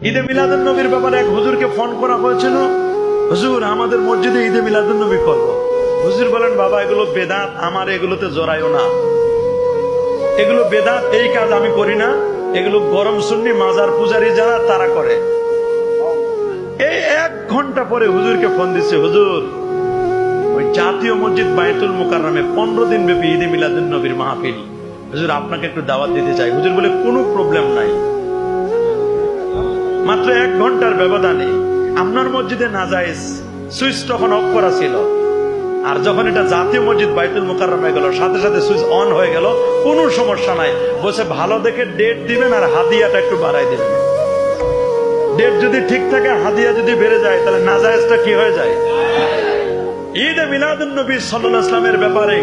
ঈদে মিলাদুন নবীর ব্যাপারে এক হুজুরকে ফোন করা হয়েছিল, হুজুর আমাদের মসজিদে ঈদে মিলাদুন নবী করবো। হুজুর বলেন, বাবা এগুলো বেদাত, আমার এগুলোতে জড়াইও না, এগুলো বেদাত, এই কাজ আমি করি না, এগুলো গরম সুন্নি মাজার পূজারী যারা তারা করে। এই 1 ঘন্টা পরে হুজুরকে ফোন দিচ্ছে, হুজুর ওই জাতীয় মসজিদ বাইতুল মুকাররমে 15 দিন ব্যাপী ঈদে মিলাদুন নবীর মাহফিল, হুজুর আপনাকে একটু দাওয়াত দিতে চাই। হুজুর বলে, কোনো প্রবলেম নাই, মাত্র 1 ঘন্টার ব্যবধানে আপনার মসজিদে নাজায়েজ সুইচ তখন অফ করা ছিল, আর যখন এটা জাতীয় মসজিদ বাইতুল মুকাররমে গেল সাথে সাথে সুইচ অন হয়ে গেল, কোনো সমস্যা নাই। বসে ভালো দেখে ডেট দিবেন আর হাদিয়াটা একটু বাড়াই দিবেন। ডেট যদি ঠিক থাকে, হাদিয়া যদি বেড়ে যায়, তাহলে নাজায়েজটা কি হয়ে যায়? ঈদে মিলাদুন নবী সাল্লাল্লাহু আলাইহি ওয়াসাল্লামের ব্যাপারে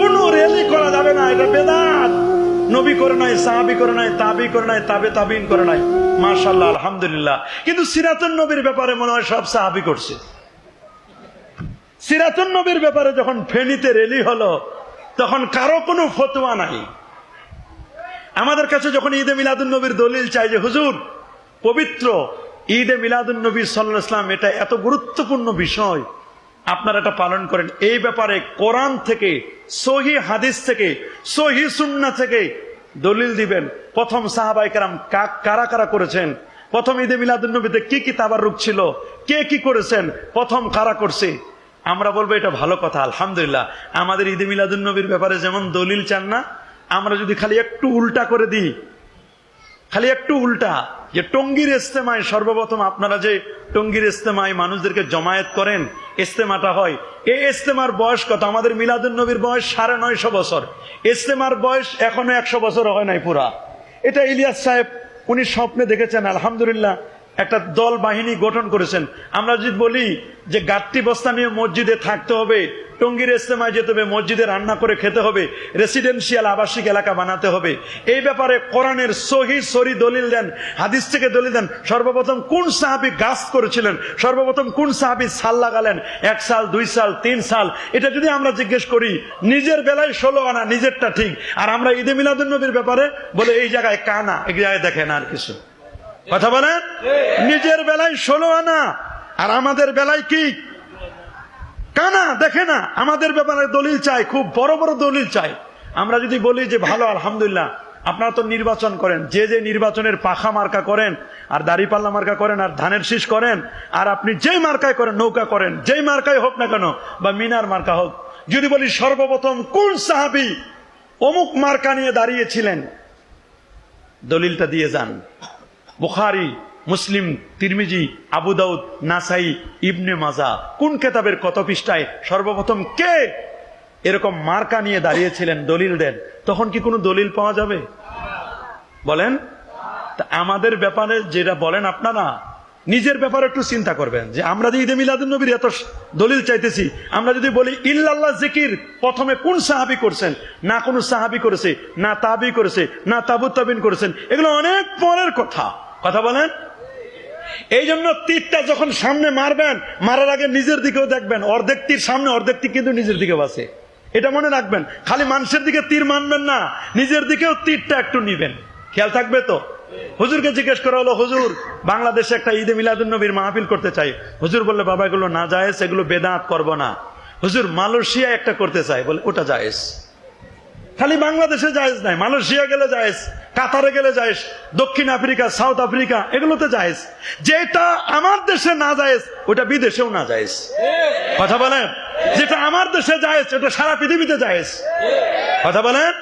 কোনো র্যালি করা যাবে না, এটা বেদাত। নবী করে নাই, সাহাবী করে নাই, তাবি করে নাই, তাবে তাবিন করে নাই, মাশাআল্লাহ আলহামদুলিল্লাহ। কিন্তু সিরাতুন নবীর ব্যাপারে মনে হয় সব সাহাবী করছে। সিরাতুন নবীর ব্যাপারে যখন ফেনীতে র্যালি হলো, তখন কারো কোনো ফতোয়া নাই। আমাদের কাছে যখন ঈদে মিলাদুন নবীর দলিল চাই যে হুজুর পবিত্র ঈদে মিলাদুন নবী সাল্লাল্লাহু আলাইহি ওয়াসাল্লাম এটা এত গুরুত্বপূর্ণ বিষয়, আপনারা এটা পালন করেন, এই ব্যাপারে কোরআন থেকে, সহি হাদিস থেকে, সহি সুন্নাহ থেকে দলিল দিবেন। প্রথম সাহাবায়ে কেরাম কারা কারা করেছেন, প্রথম ঈদে মিলাদুন নবীতে কি কি তাবাররুক ছিল, কে কি করেছেন, প্রথম কারা করছে, আমরা বলবো এটা ভালো কথা আলহামদুলিল্লাহ। আমাদের ঈদে মিলাদুন নবীর ব্যাপারে যেমন দলিল চান না, আমরা যদি খালি একটু উল্টা করে দিই, খালি একটু উল্টা, যে টঙ্গীর ইজতেমায় সর্বপ্রথম আপনারা যে টঙ্গীর ইজতেমায় মানুষদেরকে জমায়েত করেন, ইজতেমাটা হয়, এই ইজতেমার বয়স কত? আমাদের মিলাদুন নবীর বয়স 950 বছর, ইজতেমার বয়স এখনো 100 বছর হয় নাই পুরা। এটা ইলিয়াস সাহেব উনি স্বপ্নে দেখেছেন, আলহামদুলিল্লাহ একটা দল বাহিনী গঠন করেছেন। আমরা যদি বলি যে গাট্টি বস্তা নিয়ে মসজিদে থাকতে হবে, টঙ্গীর ইজতেমায় যেতে হবে, মসজিদে রান্না করে খেতে হবে, রেসিডেন্সিয়াল আবাসিক এলাকা বানাতে হবে, এই ব্যাপারে কোরআনের সহি সরি দলিল দেন, হাদিস থেকে দলিল দেন। সর্বপ্রথম কোন সাহাবী গাছ করেছিলেন, সর্বপ্রথম কোন সাহাবী সাল লাগালেন, 1 সাল 2 সাল 3 সাল, এটা যদি আমরা জিজ্ঞেস করি, নিজের বেলায় 16 আনা, নিজেরটা ঠিক। আর আমরা ঈদে মিলাদুন নবীর ব্যাপারে বলে এই জায়গায় কানা, এই জায়গায় দেখেন আর কিছু কথা বলেন, নিজের বেলায় 16 আনা আর আমাদের বেলায় কি কানা, দেখে না। আমাদের ব্যাপারে দলিল চাই, খুব বড় বড় দলিল চাই। আমরা যদি বলি যে ভালো আলহামদুলিল্লাহ, আপনারা তো নির্বাচন করেন, যে যে নির্বাচনের পাখা মার্কা করেন আর দাড়িপাল্লা মার্কা করেন আর ধানের শীষ করেন, আর আপনি যেই মার্কায় করেন, নৌকা করেন, যেই মার্কায় হোক না কেন, বা মিনার মার্কা হোক, যদি বলি সর্বপ্রথম কোন সাহাবী অমুক মার্কা নিয়ে দাঁড়িয়েছিলেন, দলিলটা দিয়ে যান। বুখারী, মুসলিম, তিরমিজি, আবু দাউদ, নাসাই, ইবনে মাজা, কোন কিতাবের কত পৃষ্ঠায় সর্বপ্রথম কে এরকম মার্কা নিয়ে দাঁড়িয়েছিলেন, দলিল দেন। তখন কি কোনো দলিল পাওয়া যাবে? বলেন। তা আমাদের ব্যাপারে যেটা বলেন আপনারা, নিজের ব্যাপারে একটু চিন্তা করবেন যে আমরা যে ঈদে মিলাদুন নবীর এত দলিল চাইতেছি, আমরা যদি বলি ইল্লাল্লাহ জিকির প্রথমে কোন সাহাবী করছেন, না কোন সাহাবী করেছে, না তাবি করেছে, না তাবু তাবিন করেছেন, এগুলো অনেক পরের কথা। কথা বলেন। এই জন্য তীরটা যখন সামনে মারবেন, মারার আগে নিজের দিকেও দেখবেন, অর্ধেক তীর সামনে, অর্ধেক তীর কিন্তু নিজের দিকেও আছে, এটা মনে রাখবেন। খালি মানুষের দিকে তীর মানবেন না, নিজের দিকেও তীরটা একটু নিবেন, খেয়াল থাকবে তো। হুজুরকে জিজ্ঞেস করা হলো, হুজুর বাংলাদেশে একটা ঈদে মিলাদুন নবীর মাহফিল করতে চাই। হুজুর বললে, বাবা এগুলো না জায়েজ, এগুলো বেদাত, করবো না। হুজুর মালয়েশিয়া একটা করতে চাই, বলে ওটা জায়েজ। খালি বাংলাদেশে জায়েজ নাই, মালয়েশিয়া গেলে জায়েজ, কাতারে গেলে জায়েজ, দক্ষিণ আফ্রিকা, সাউথ আফ্রিকা, এগুলোতে জায়েজ। যেটা আমার দেশে না জায়েজ, ওটা বিদেশেও না জায়েজ। কথা বলেন। যেটা আমার দেশে জায়েজ, ওটা সারা পৃথিবীতে জায়েজ। কথা বলেন।